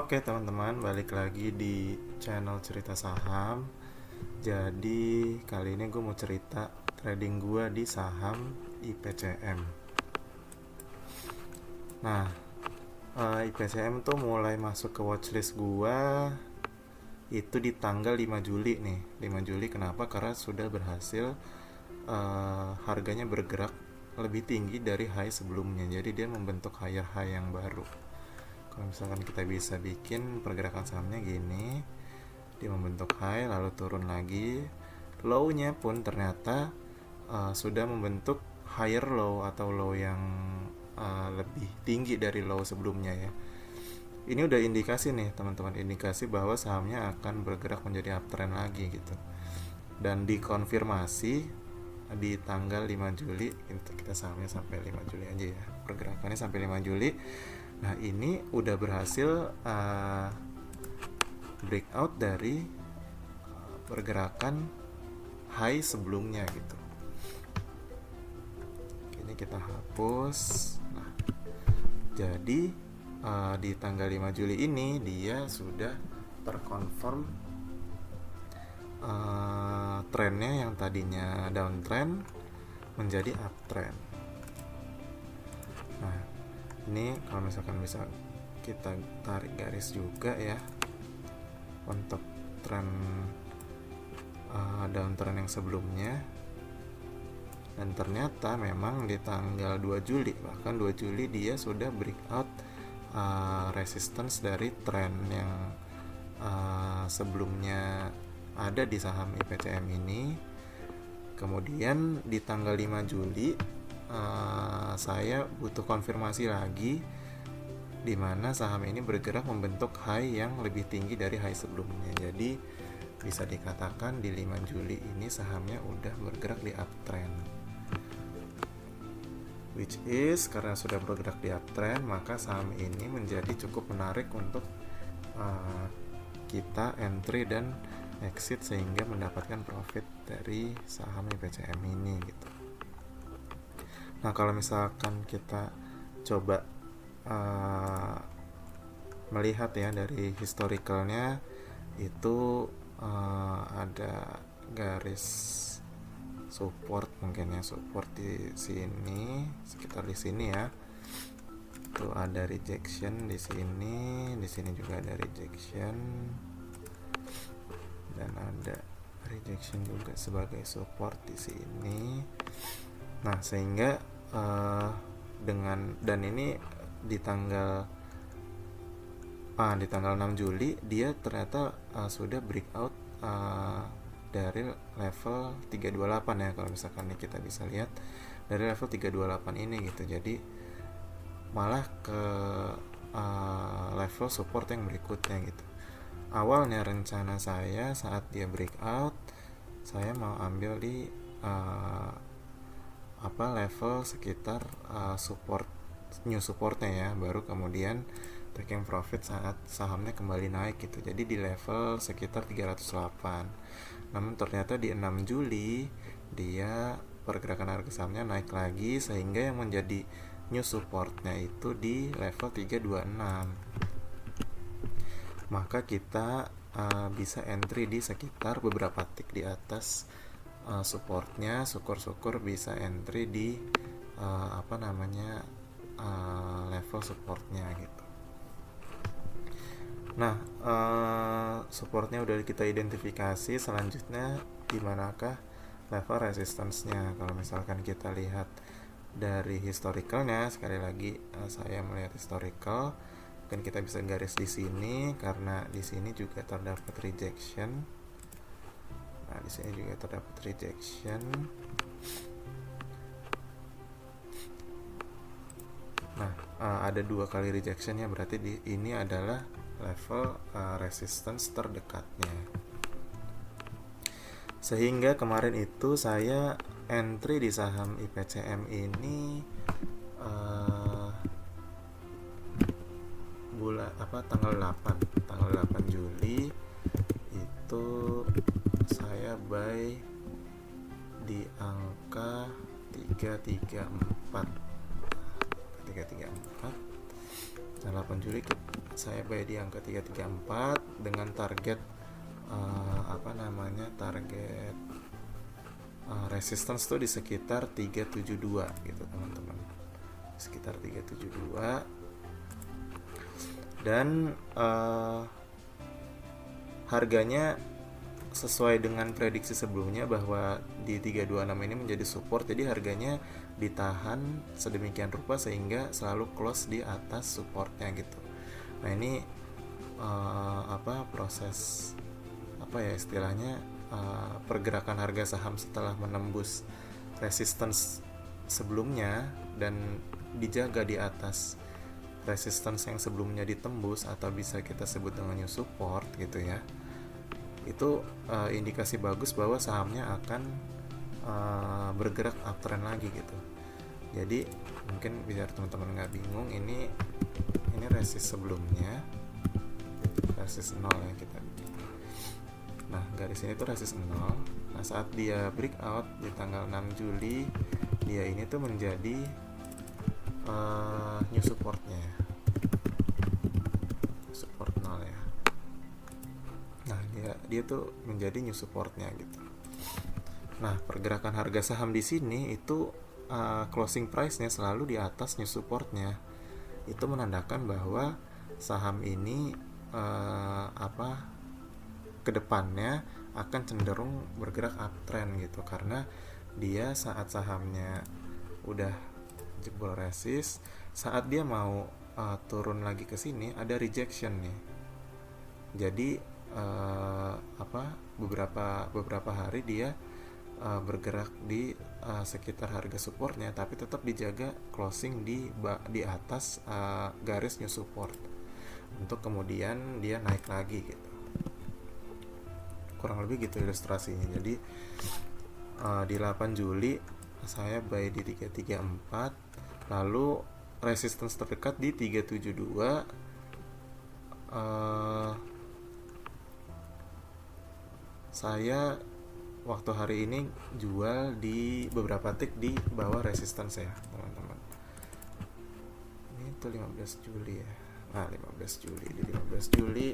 Oke teman-teman, balik lagi di channel cerita saham. Jadi kali ini gue mau cerita trading gue di saham IPCM. Nah, IPCM tuh mulai masuk ke watchlist gue itu di tanggal 5 Juli nih. 5 Juli kenapa? Karena sudah berhasil harganya bergerak lebih tinggi dari high sebelumnya. Jadi dia membentuk higher high yang baru. Kalau misalkan kita bisa bikin pergerakan sahamnya gini, dia membentuk high lalu turun lagi, low-nya pun ternyata sudah membentuk higher low atau low yang lebih tinggi dari low sebelumnya ya. Ini udah indikasi nih teman-teman, indikasi bahwa sahamnya akan bergerak menjadi uptrend lagi gitu. Dan dikonfirmasi di tanggal 5 Juli, kita sahamnya sampai 5 Juli aja ya, pergerakannya sampai 5 Juli. Nah ini udah berhasil breakout dari pergerakan high sebelumnya gitu. Ini kita hapus. Nah, jadi di tanggal 5 Juli ini dia sudah terkonfirm trennya yang tadinya downtrend menjadi uptrend. Nah, ini kalau misalkan bisa kita tarik garis juga ya untuk tren downtrend yang sebelumnya, dan ternyata memang di tanggal 2 Juli bahkan 2 Juli dia sudah breakout resistance dari tren yang sebelumnya ada di saham IPCM ini. Kemudian di tanggal 5 Juli saya butuh konfirmasi lagi di mana saham ini bergerak membentuk high yang lebih tinggi dari high sebelumnya. Jadi bisa dikatakan di 5 Juli ini sahamnya udah bergerak di uptrend. Which is karena sudah bergerak di uptrend, maka saham ini menjadi cukup menarik untuk kita entry dan exit sehingga mendapatkan profit dari saham IPCM ini gitu. Nah kalau misalkan kita coba melihat ya dari historicalnya itu ada garis support, mungkin ya support di sini, sekitar di sini ya. Tuh ada rejection di sini juga ada rejection, dan ada rejection juga sebagai support di sini. Nah sehingga dan ini di tanggal 6 Juli dia ternyata sudah breakout dari level 328 ya, kalau misalkan nih kita bisa lihat dari level 328 ini gitu. Jadi malah ke level support yang berikutnya gitu. Awalnya rencana saya saat dia breakout, saya mau ambil di level sekitar support, new supportnya ya, baru kemudian taking profit saat sahamnya kembali naik gitu. Jadi di level sekitar 308. Namun ternyata di 6 Juli dia pergerakan harga sahamnya naik lagi sehingga yang menjadi new supportnya itu di level 326. Maka kita bisa entry di sekitar beberapa tick di atas supportnya. Syukur-syukur bisa entry di level supportnya gitu. Nah supportnya udah kita identifikasi, selanjutnya di manakah level resistance-nya. Kalau misalkan kita lihat dari historicalnya, sekali lagi saya melihat historical, mungkin kita bisa garis di sini karena di sini juga terdapat rejection. Nah di sini juga terdapat rejection. Nah ada 2 kali rejection ya, berarti ini adalah level resistance terdekatnya. Sehingga kemarin itu saya entry di saham IPCM ini tanggal 8 Juli itu saya buy di angka 334. 8 Juli saya buy di angka 334 dengan target target resistance tuh di sekitar 372 gitu teman-teman, sekitar 372. Dan harganya sesuai dengan prediksi sebelumnya bahwa di 326 ini menjadi support, jadi harganya ditahan sedemikian rupa sehingga selalu close di atas supportnya gitu. Nah ini proses istilahnya pergerakan harga saham setelah menembus resistance sebelumnya dan dijaga di atas resistance yang sebelumnya ditembus, atau bisa kita sebut dengan new support gitu ya. Itu indikasi bagus bahwa sahamnya akan bergerak uptrend lagi gitu. Jadi mungkin biar teman-teman nggak bingung, ini resist sebelumnya, resist 0 ya kita. Nah garis ini tuh resist 0. Nah saat dia breakout di tanggal 6 Juli, dia ini tuh menjadi new supportnya, support 0 ya. Nah dia tuh menjadi new supportnya gitu. Nah pergerakan harga saham di sini itu closing price-nya selalu di atas new supportnya. Itu menandakan bahwa saham ini kedepannya akan cenderung bergerak uptrend gitu, karena dia saat sahamnya udah jebol resist, saat dia mau turun lagi ke sini ada rejection nih. Jadi beberapa hari dia bergerak di sekitar harga supportnya, tapi tetap dijaga closing di atas garis new support untuk kemudian dia naik lagi gitu. Kurang lebih gitu ilustrasinya. Jadi di 8 Juli saya buy di 334, lalu resistance terdekat di 372. Saya waktu hari ini jual di beberapa tick di bawah resistance ya teman-teman. Ini tuh 15 Juli ya. Nah 15 Juli, di 15 Juli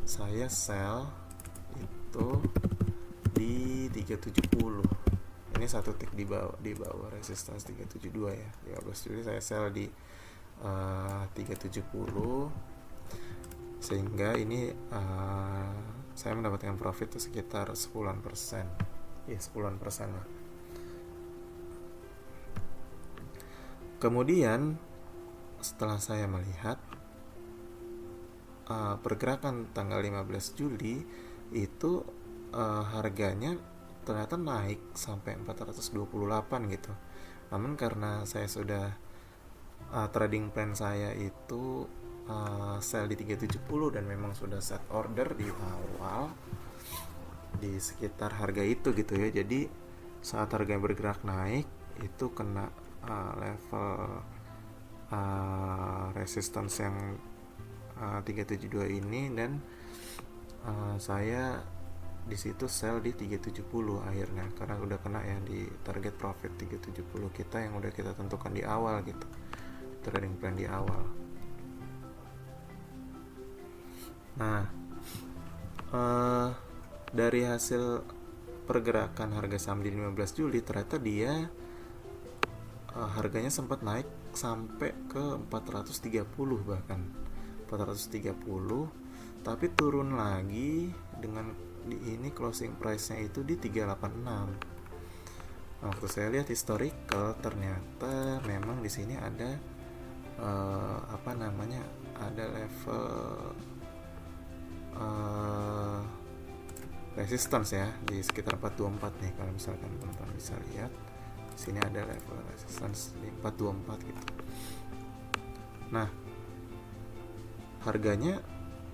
saya sell itu di 370. Ini satu tick di bawah resistance 372 ya. 15 Juli saya sell di 370, sehingga ini saya mendapatkan profit itu sekitar 10%. Ya 10% lah. Kemudian setelah saya melihat pergerakan tanggal 15 Juli itu harganya ternyata naik sampai 428 gitu. Namun karena saya sudah trading plan saya itu sell di 370 dan memang sudah set order di awal di sekitar harga itu gitu ya. Jadi saat harganya bergerak naik itu kena level resistance yang 372 ini, dan saya di situ sell di 370 akhirnya, karena udah kena ya di target profit 370 kita yang udah kita tentukan di awal gitu, trading plan di awal. Nah dari hasil pergerakan harga saham di 15 Juli ternyata dia harganya sempat naik sampai ke 430 bahkan 430, tapi turun lagi dengan ini closing price-nya itu di 386. Waktu saya lihat historical ternyata memang di sini ada ada level resistance ya di sekitar 424 nih. Kalau misalkan teman-teman bisa lihat di sini ada level resistance di 424 gitu. Nah, harganya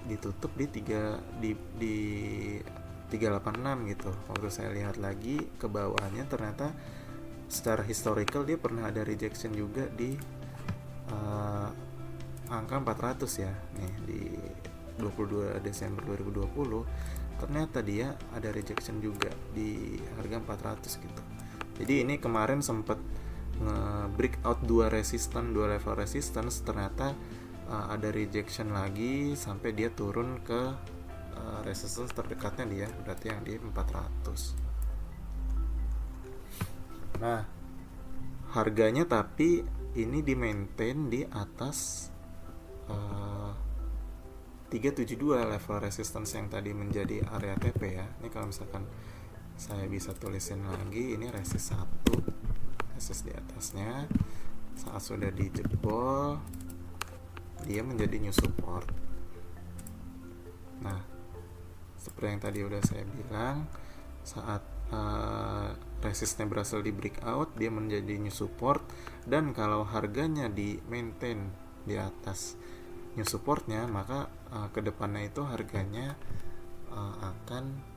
ditutup di 386 gitu. Waktu saya lihat lagi ke bawahnya ternyata secara historical dia pernah ada rejection juga di angka 400 ya. Nih di 22 Desember 2020 ternyata dia ada rejection juga di harga 400 gitu. Jadi ini kemarin sempat nge-breakout dua level resistance, ternyata ada rejection lagi sampai dia turun ke resistance terdekatnya dia, berarti yang di 400. Nah, harganya tapi ini di maintain di atas 372 level resistance yang tadi menjadi area TP ya. Ini kalau misalkan saya bisa tulisin lagi, ini resist 1, resist di atasnya. Saat sudah dijebol, dia menjadi new support. Nah, seperti yang tadi udah saya bilang, saat resistnya berhasil di breakout, dia menjadi new support. Dan kalau harganya di maintain di atas new supportnya, maka kedepannya itu harganya akan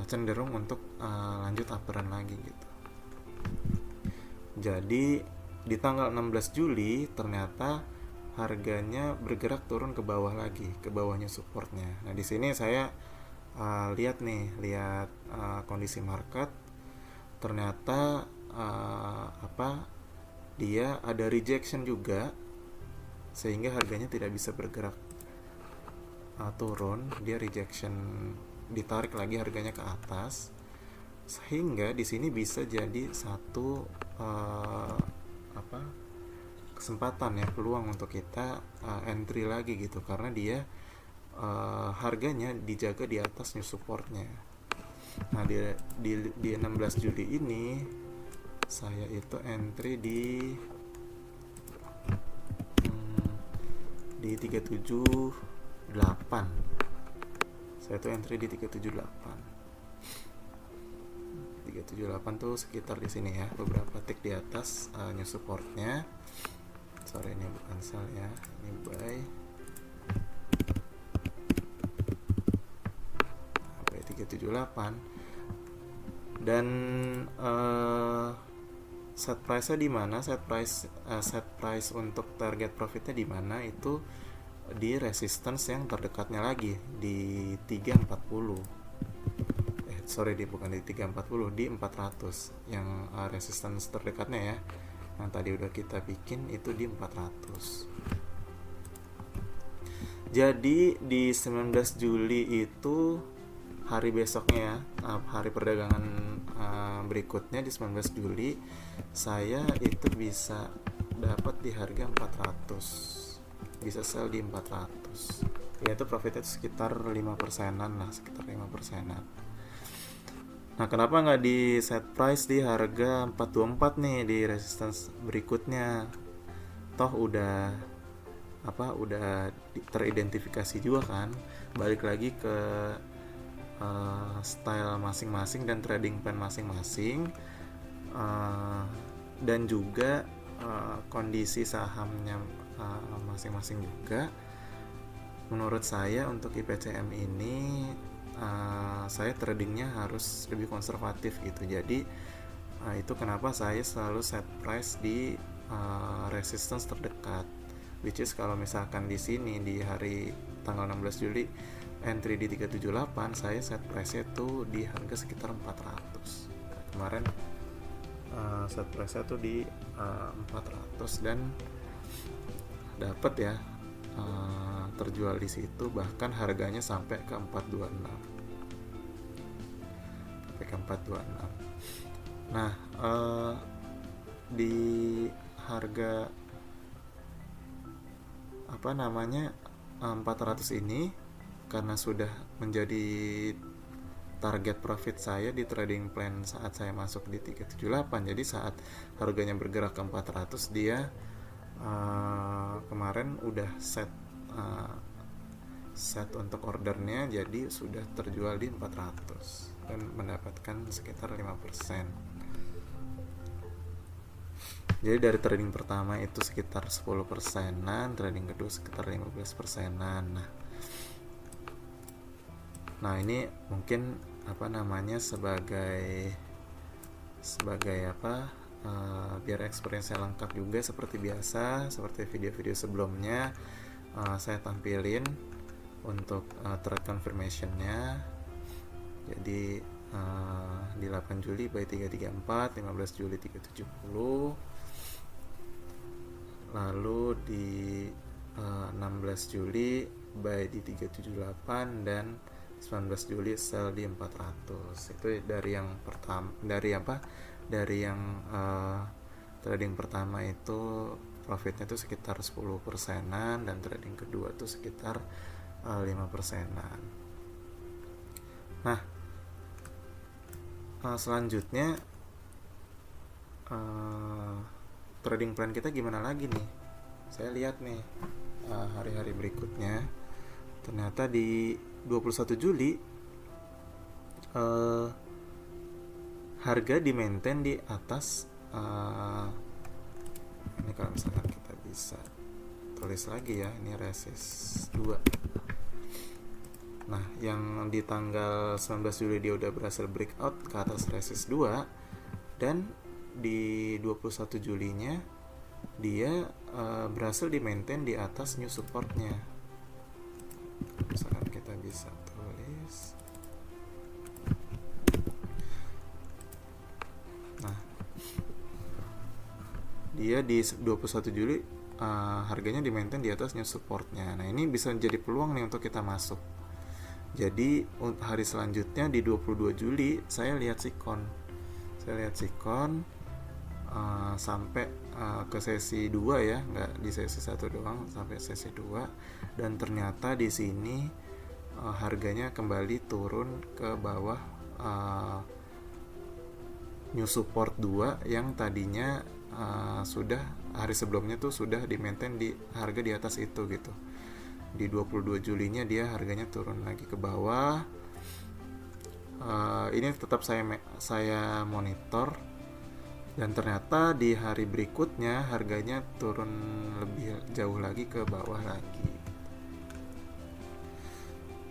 cenderung untuk lanjut uptrend lagi gitu. Jadi di tanggal 16 Juli ternyata harganya bergerak turun ke bawah lagi, ke bawahnya supportnya. Nah, di sini saya lihat kondisi market. Ternyata dia ada rejection juga, sehingga harganya tidak bisa bergerak turun. Dia rejection, ditarik lagi harganya ke atas, sehingga di sini bisa jadi satu kesempatan ya, peluang untuk kita entry lagi gitu, karena dia harganya dijaga di atas new supportnya. Nah, di 16 Juli ini saya itu entry di 378. Saya tuh entry di 378. 378 tuh sekitar di sini ya, beberapa tick di atas new supportnya. Sorry, ini bukan sell ya, ini buy. Sampai 378. Dan set price-nya di mana? Set price untuk target profitnya di mana? Itu di resistance yang terdekatnya lagi di 340. Bukan di 340, di 400 yang resistance terdekatnya ya. Yang tadi udah kita bikin itu di 400. Jadi di 19 Juli itu hari besoknya ya, hari perdagangan berikutnya di 19 Juli saya itu bisa dapat di harga 400, bisa sell di 400, yaitu profitnya sekitar 5%-an lah, sekitar 5%-an. Nah, kenapa nggak di set price di harga 424 nih di resistance berikutnya? Toh udah teridentifikasi juga kan. Balik lagi ke style masing-masing dan trading plan masing-masing, dan juga kondisi sahamnya masing-masing juga. Menurut saya untuk IPCM ini saya tradingnya harus lebih konservatif gitu. Jadi itu kenapa saya selalu set price di resistance terdekat, which is kalau misalkan di sini di hari tanggal 16 Juli entry di 378, saya set price-nya tuh di harga sekitar 400. Kemarin set price-nya tuh di 400 dan dapat ya, terjual di situ, bahkan harganya sampai ke 426. Nah, di harga 400 ini, karena sudah menjadi target profit saya di trading plan saat saya masuk di 378, jadi saat harganya bergerak ke 400, dia kemarin udah set untuk ordernya, jadi sudah terjual di 400 dan mendapatkan sekitar 5%. Jadi dari trading pertama itu sekitar 10%-an, trading kedua sekitar 15%-an. Nah, ini mungkin sebagai biar experience-nya lengkap juga, seperti biasa, seperti video-video sebelumnya saya tampilin untuk trade confirmation-nya. Jadi di 8 Juli buy 334, 15 Juli 370, lalu di 16 Juli buy di 378 dan 19 Juli sell di 400. Itu dari yang pertama, dari yang trading pertama itu profitnya itu sekitar 10%-an, dan trading kedua itu sekitar 5%-an. Nah, selanjutnya trading plan kita gimana lagi nih? Saya lihat nih hari-hari berikutnya, ternyata di 21 Juli harga di maintain di atas ini. Kalau misalkan kita bisa tulis lagi ya, ini resist 2. Nah, yang di tanggal 19 Juli dia udah berhasil breakout ke atas resist 2, dan di 21 Julinya dia berhasil di maintain di atas new supportnya. Misalkan kita bisa tulis, nah dia di 21 Juli harganya di maintain di atas new supportnya. Nah, ini bisa jadi peluang nih untuk kita masuk. Jadi hari selanjutnya di 22 Juli saya lihat sikon sampai ke sesi 2 ya, nggak di sesi 1 doang, sampai sesi 2, dan ternyata di sini harganya kembali turun ke bawah new support 2 yang tadinya sudah hari sebelumnya tuh sudah di maintain di harga di atas itu gitu. Di 22 Julinya dia harganya turun lagi ke bawah. Ini tetap saya monitor, dan ternyata di hari berikutnya harganya turun lebih jauh lagi ke bawah lagi.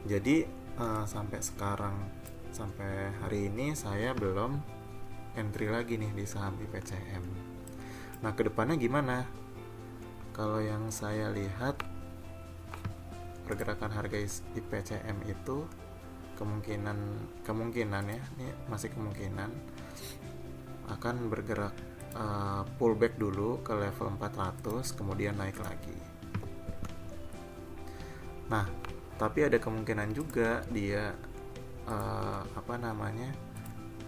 Jadi sampai hari ini saya belum entry lagi nih di saham IPCM. Nah, kedepannya gimana? Kalau yang saya lihat, pergerakan harga IPCM itu kemungkinan ya, ini masih kemungkinan akan bergerak pullback dulu ke level 400, kemudian naik lagi. Nah, tapi ada kemungkinan juga dia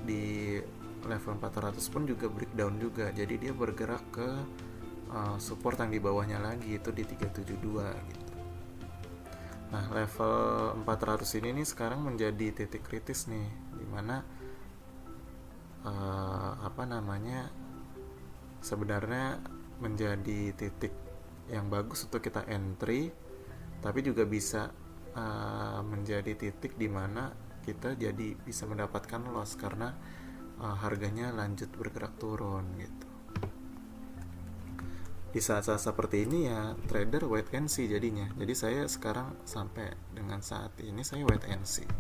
di level 400 pun juga breakdown juga, jadi dia bergerak ke support yang di bawahnya lagi, itu di 372 gitu. Nah, level 400 ini nih sekarang menjadi titik kritis nih, dimana sebenarnya menjadi titik yang bagus untuk kita entry, tapi juga bisa menjadi titik dimana kita jadi bisa mendapatkan loss karena harganya lanjut bergerak turun gitu. Di saat-saat seperti ini ya trader wait and see jadinya. Jadi saya sekarang sampai dengan saat ini saya wait and see.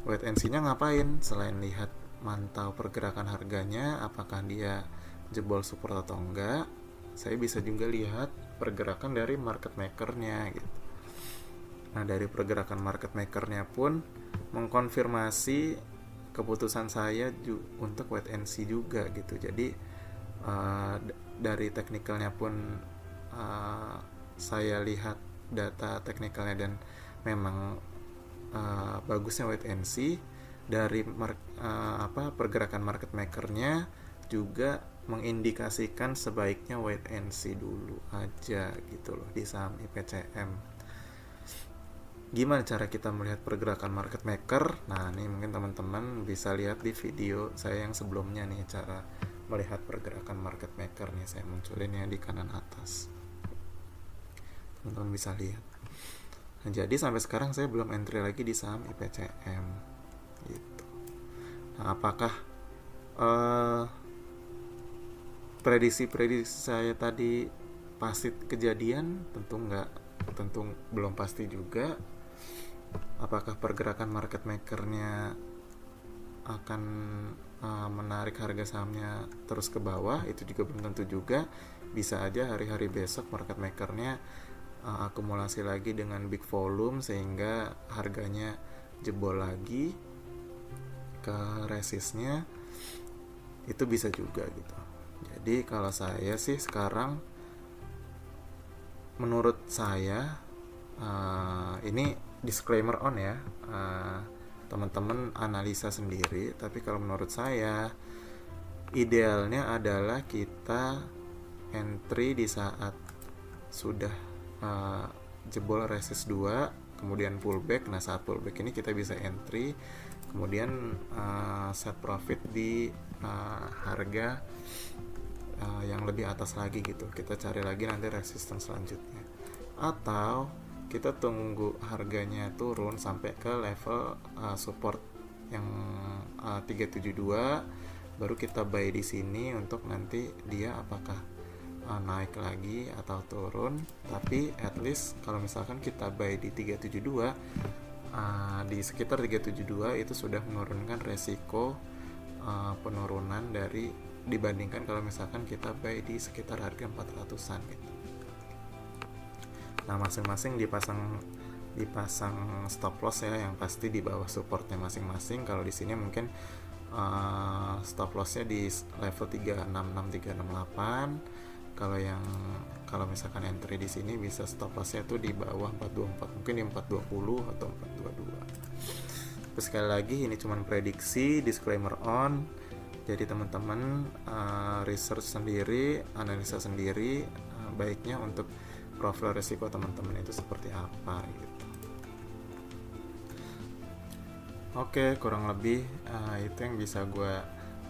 Wait and see-nya ngapain? Selain lihat mantau pergerakan harganya, apakah dia jebol support atau enggak, saya bisa juga lihat pergerakan dari market maker-nya gitu. Nah, dari pergerakan market maker-nya pun mengkonfirmasi keputusan saya untuk wait and see juga gitu. Jadi dari teknikalnya pun saya lihat data teknikalnya dan memang bagusnya wait and see. Dari pergerakan market makernya juga mengindikasikan sebaiknya wait and see dulu aja gitu loh di saham IPCM. Gimana cara kita melihat pergerakan market maker? Nah, ini mungkin teman-teman bisa lihat di video saya yang sebelumnya nih, cara melihat pergerakan market maker nih, saya munculin ya di kanan atas, teman-teman bisa lihat. Nah, jadi sampai sekarang saya belum entry lagi di saham IPCM gitu. Nah, apakah prediksi saya tadi pasti kejadian? Tentu belum pasti juga. Apakah pergerakan market makernya akan menarik harga sahamnya terus ke bawah? Itu juga belum tentu juga. Bisa aja hari-hari besok market makernya akumulasi lagi dengan big volume sehingga harganya jebol lagi ke resistnya. Itu bisa juga gitu. Jadi kalau saya sih sekarang, menurut saya, ini disclaimer on ya, teman-teman analisa sendiri. Tapi kalau menurut saya, idealnya adalah kita entry di saat sudah jebol resist 2, kemudian pullback. Nah, saat pullback ini kita bisa entry, kemudian set profit di harga yang lebih atas lagi gitu. Kita cari lagi nanti resistance selanjutnya, atau kita tunggu harganya turun sampai ke level support yang 372, baru kita buy di sini untuk nanti dia apakah naik lagi atau turun. Tapi at least kalau misalkan kita buy di 372, di sekitar 372 itu sudah menurunkan resiko penurunan dari dibandingkan kalau misalkan kita buy di sekitar harga 400-an gitu. Nah, masing-masing dipasang stop loss ya, yang pasti di bawah supportnya masing-masing. Kalau di sini mungkin stop lossnya di level 366 368. Kalau misalkan entry di sini bisa stop lossnya tuh di bawah 424, mungkin di 420 atau 422. Terus sekali lagi, ini cuma prediksi, disclaimer on. Jadi teman-teman research sendiri, analisa sendiri, baiknya untuk profil risiko teman-teman itu seperti apa gitu. Oke, kurang lebih itu yang bisa gue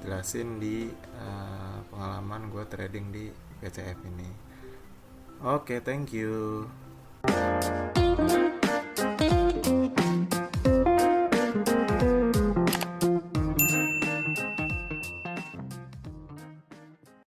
jelasin di pengalaman gue trading di BCF ini. Oke, thank you.